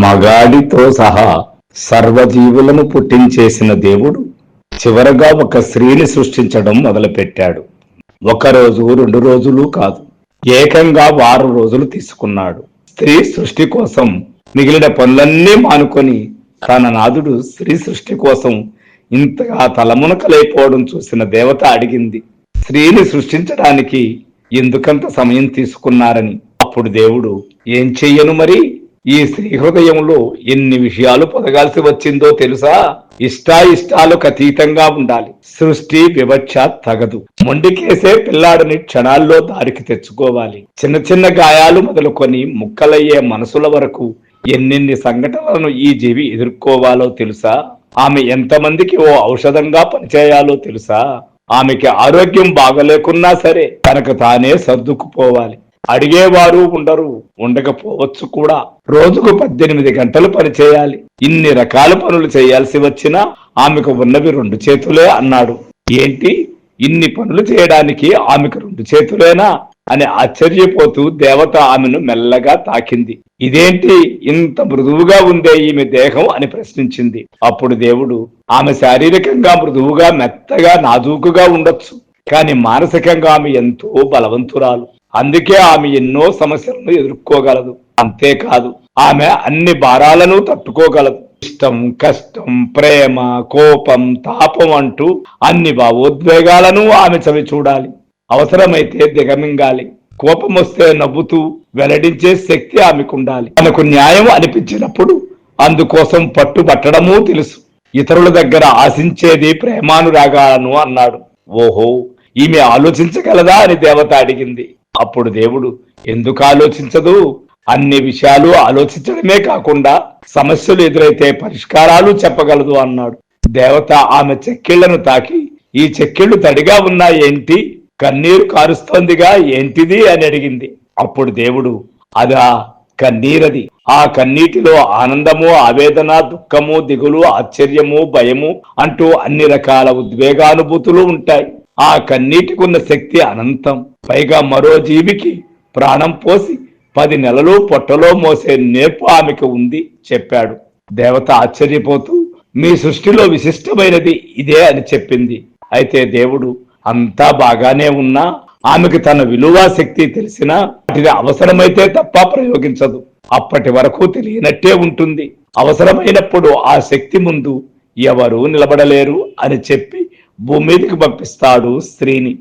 మగాడితో సహా సర్వజీవులను పుట్టించేసిన దేవుడు చివరగా ఒక స్త్రీని సృష్టించడం మొదలుపెట్టాడు. ఒకరోజు 2 రోజులు కాదు, ఏకంగా వారం రోజులు తీసుకున్నాడు. స్త్రీ సృష్టి కోసం మిగిలిన పనులన్నీ మానుకొని తన నాథుడు స్త్రీ సృష్టి కోసం ఇంతగా తలమునకలైపోవడం చూసిన దేవత అడిగింది, స్త్రీని సృష్టించడానికి ఎందుకంత సమయం తీసుకున్నారని. అప్పుడు దేవుడు, ఏం చెయ్యను మరి, ఈ స్త్రీ హృదయంలో ఎన్ని విషయాలు పొదగాల్సి వచ్చిందో తెలుసా? ఇష్టాయిష్టాలకు అతీతంగా ఉండాలి. సృష్టి వివక్ష తగదు. మొండికేసే పిల్లాడిని క్షణాల్లో దారికి తెచ్చుకోవాలి. చిన్న చిన్న గాయాలు మొదలుకొని ముక్కలయ్యే మనసుల వరకు ఎన్నెన్ని సంఘటనలను ఈ జీవి ఎదుర్కోవాలో తెలుసా? ఆమె ఎంతమందికి ఓ ఔషధంగా పనిచేయాలో తెలుసా? ఆమెకి ఆరోగ్యం బాగలేకున్నా సరే తనకు తానే సర్దుకుపోవాలి. అడిగేవారు ఉండరు, ఉండకపోవచ్చు కూడా. రోజుకు 18 గంటలు పనిచేయాలి. ఇన్ని రకాల పనులు చేయాల్సి వచ్చినా ఆమెకు ఉన్నవి 2 చేతులే అన్నాడు. ఏంటి, ఇన్ని పనులు చేయడానికి ఆమెకు 2 చేతులేనా అని ఆశ్చర్యపోతూ దేవత ఆమెను మెల్లగా తాకింది. ఇదేంటి, ఇంత మృదువుగా ఉందే ఈమె దేహం అని ప్రశ్నించింది. అప్పుడు దేవుడు, ఆమె శారీరకంగా మృదువుగా మెత్తగా నాజూకుగా ఉండొచ్చు, కానీ మానసికంగా ఆమె ఎంతో బలవంతురాలు. అందుకే ఆమె ఎన్నో సమస్యలను ఎదుర్కోగలదు. అంతేకాదు, ఆమె అన్ని భారాలను తట్టుకోగలదు. ఇష్టం, కష్టం, ప్రేమ, కోపం, తాపం అంటూ అన్ని భావోద్వేగాలను ఆమె చవి చూడాలి. అవసరమైతే దిగమింగాలి. కోపం వస్తే నవ్వుతూ వెల్లడించే శక్తి ఆమెకుండాలి. తనకు న్యాయం అనిపించినప్పుడు అందుకోసం పట్టుబట్టడమూ తెలుసు. ఇతరుల దగ్గర ఆశించేది ప్రేమానురాగాలను అన్నాడు. ఓహో, ఈమె ఆలోచించగలదా అని దేవత అడిగింది. అప్పుడు దేవుడు, ఎందుకు ఆలోచించదు? అన్ని విషయాలు ఆలోచించడమే కాకుండా సమస్యలు ఎదురైతే పరిష్కారాలు చెప్పగలదు అన్నాడు. దేవత ఆమె చెక్కిళ్లను తాకి, ఈ చెక్కిళ్లు తడిగా ఉన్నాయేంటి, కన్నీరు కారుస్తోందిగా, ఏంటిది అని అడిగింది. అప్పుడు దేవుడు, అదా కన్నీరది. ఆ కన్నీటిలో ఆనందము, ఆవేదన, దుఃఖము, దిగులు, ఆశ్చర్యము, భయము అంటూ అన్ని రకాల ఉద్వేగానుభూతులు ఉంటాయి. ఆ కన్నీటికున్న శక్తి అనంతం. పైగా మరో జీవికి ప్రాణం పోసి 10 నెలలు పొట్టలో మోసే నేర్పు ఆమెకు ఉంది చెప్పాడు. దేవత ఆశ్చర్యపోతూ, మీ సృష్టిలో విశిష్టమైనది ఇదే అని చెప్పింది. అయితే దేవుడు, అంతా బాగానే ఉన్నా ఆమెకు తన విలువ శక్తి తెలిసినా వాటిని అవసరమైతే తప్ప ప్రయోగించదు. అప్పటి వరకు తెలియనట్టే ఉంటుంది. అవసరమైనప్పుడు ఆ శక్తి ముందు ఎవరూ నిలబడలేరు అని చెప్పి భూమి మీదకి పంపిస్తాడు స్త్రీని.